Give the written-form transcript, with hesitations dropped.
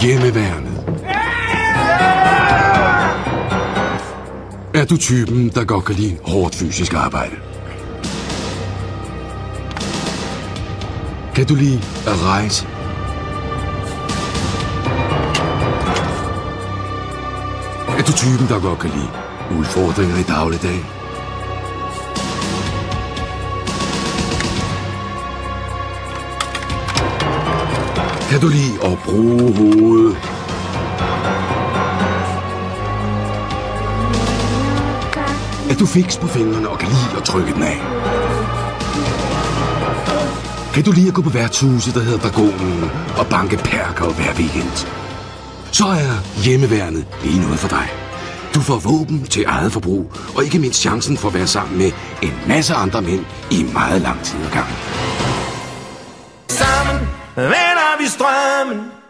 Hjemmeværnet. Er du typen, der godt kan lide hårdt fysisk arbejde? Kan du lide at rejse? Er du typen, der godt kan lide udfordringer i dagligdagen? Kan du lide at bruge hovedet? Er du fiks på fingrene og kan lide at trykke den af? Kan du lide at gå på værtshuset, der hedder Dragonen, og banke perker hver weekend? Så er hjemmeværnet lige noget for dig. Du får våben til eget forbrug, og ikke mindst chancen for at være sammen med en masse andre mænd i meget lang tid ad gangen. Sammen vender vi strømmen.